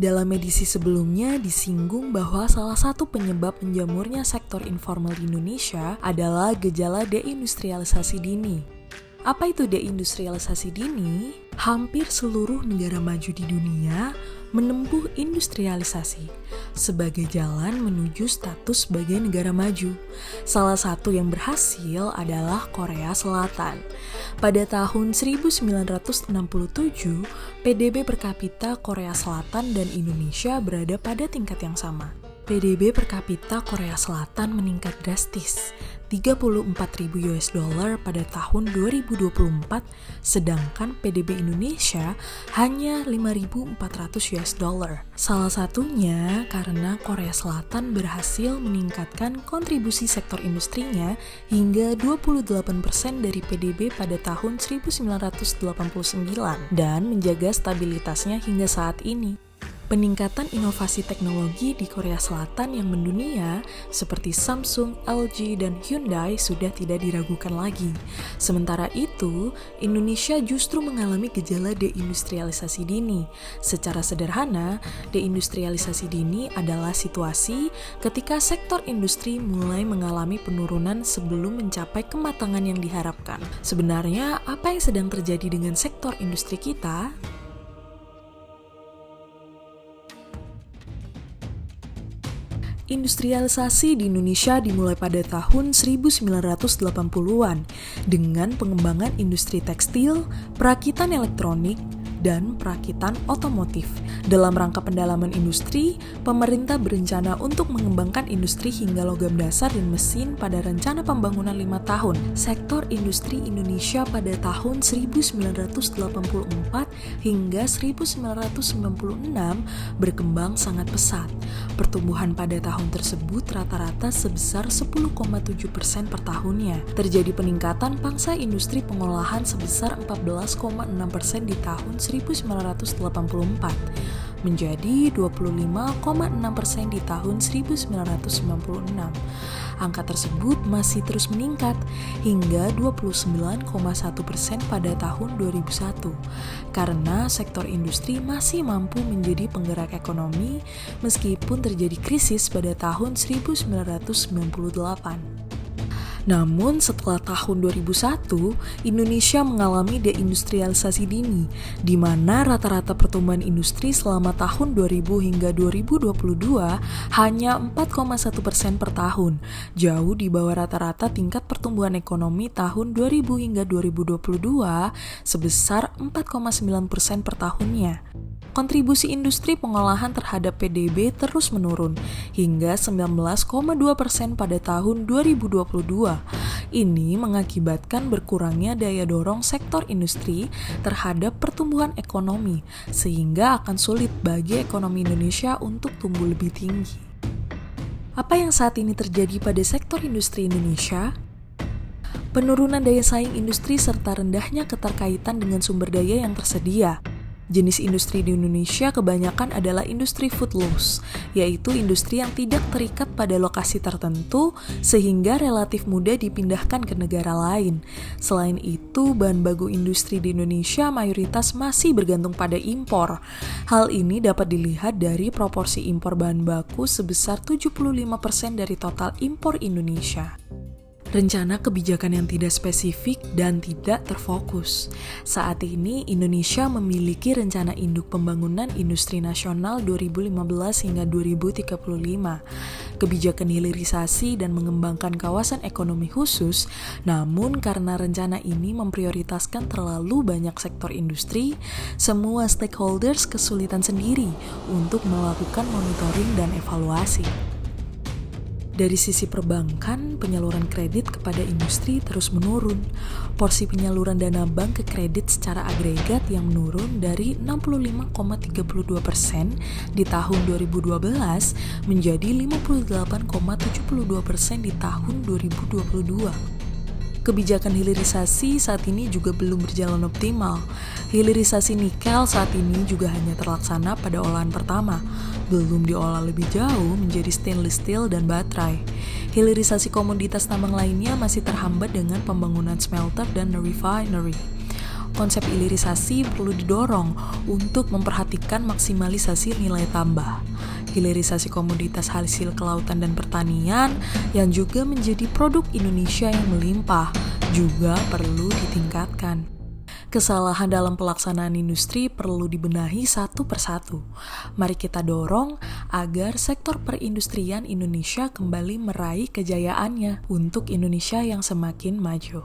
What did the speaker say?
Dalam edisi sebelumnya disinggung bahwa salah satu penyebab menjamurnya sektor informal di Indonesia adalah gejala deindustrialisasi dini. Apa itu deindustrialisasi dini? Hampir seluruh negara maju di dunia menempuh industrialisasi sebagai jalan menuju status sebagai negara maju. Salah satu yang berhasil adalah Korea Selatan. Pada tahun 1967, PDB per kapita Korea Selatan dan Indonesia berada pada tingkat yang sama. PDB per kapita Korea Selatan meningkat drastis, 34.000 US dollar pada tahun 2024, sedangkan PDB Indonesia hanya 5.400 US dollar. Salah satunya karena Korea Selatan berhasil meningkatkan kontribusi sektor industrinya hingga 28% dari PDB pada tahun 1989 dan menjaga stabilitasnya hingga saat ini. Peningkatan inovasi teknologi di Korea Selatan yang mendunia seperti Samsung, LG, dan Hyundai sudah tidak diragukan lagi. Sementara itu, Indonesia justru mengalami gejala deindustrialisasi dini. Secara sederhana, deindustrialisasi dini adalah situasi ketika sektor industri mulai mengalami penurunan sebelum mencapai kematangan yang diharapkan. Sebenarnya, apa yang sedang terjadi dengan sektor industri kita? Industrialisasi di Indonesia dimulai pada tahun 1980-an dengan pengembangan industri tekstil, perakitan elektronik, dan perakitan otomotif. Dalam rangka pendalaman industri, pemerintah berencana untuk mengembangkan industri hingga logam dasar dan mesin pada rencana pembangunan 5 tahun. Sektor industri Indonesia pada tahun 1984 hingga 1996 berkembang sangat pesat. Pertumbuhan pada tahun tersebut rata-rata sebesar 10,7% per tahunnya. Terjadi peningkatan pangsa industri pengolahan sebesar 14,6% di tahun 1984 menjadi 25,6% di tahun 1996. Angka tersebut masih terus meningkat hingga 29,1% pada tahun 2001 karena sektor industri masih mampu menjadi penggerak ekonomi meskipun terjadi krisis pada tahun 1998. Namun setelah tahun 2001, Indonesia mengalami deindustrialisasi dini, di mana rata-rata pertumbuhan industri selama tahun 2000 hingga 2022 hanya 4,1% per tahun, jauh di bawah rata-rata tingkat pertumbuhan ekonomi tahun 2000 hingga 2022 sebesar 4,9% per tahunnya. Kontribusi industri pengolahan terhadap PDB terus menurun hingga 19,2% pada tahun 2022. Ini mengakibatkan berkurangnya daya dorong sektor industri terhadap pertumbuhan ekonomi, sehingga akan sulit bagi ekonomi Indonesia untuk tumbuh lebih tinggi. Apa yang saat ini terjadi pada sektor industri Indonesia? Penurunan daya saing industri serta rendahnya keterkaitan dengan sumber daya yang tersedia. Jenis industri di Indonesia kebanyakan adalah industri food loss, yaitu industri yang tidak terikat pada lokasi tertentu sehingga relatif mudah dipindahkan ke negara lain. Selain itu, bahan baku industri di Indonesia mayoritas masih bergantung pada impor. Hal ini dapat dilihat dari proporsi impor bahan baku sebesar 75% dari total impor Indonesia. Rencana kebijakan yang tidak spesifik dan tidak terfokus. Saat ini, Indonesia memiliki rencana induk pembangunan industri nasional 2015 hingga 2035. Kebijakan hilirisasi dan mengembangkan kawasan ekonomi khusus, namun karena rencana ini memprioritaskan terlalu banyak sektor industri, semua stakeholders kesulitan sendiri untuk melakukan monitoring dan evaluasi. Dari sisi perbankan, penyaluran kredit kepada industri terus menurun. Porsi penyaluran dana bank ke kredit secara agregat yang menurun dari 65,32% di tahun 2012 menjadi 58,72% di tahun 2022. Kebijakan hilirisasi saat ini juga belum berjalan optimal. Hilirisasi nikel saat ini juga hanya terlaksana pada olahan pertama, belum diolah lebih jauh menjadi stainless steel dan baterai. Hilirisasi komoditas tambang lainnya masih terhambat dengan pembangunan smelter dan refinery. konsep hilirisasi perlu didorong untuk memperhatikan maksimalisasi nilai tambah. Hilirisasi komoditas hasil kelautan dan pertanian yang juga menjadi produk Indonesia yang melimpah juga perlu ditingkatkan. Kesalahan dalam pelaksanaan industri perlu dibenahi satu persatu. Mari kita dorong agar sektor perindustrian Indonesia kembali meraih kejayaannya untuk Indonesia yang semakin maju.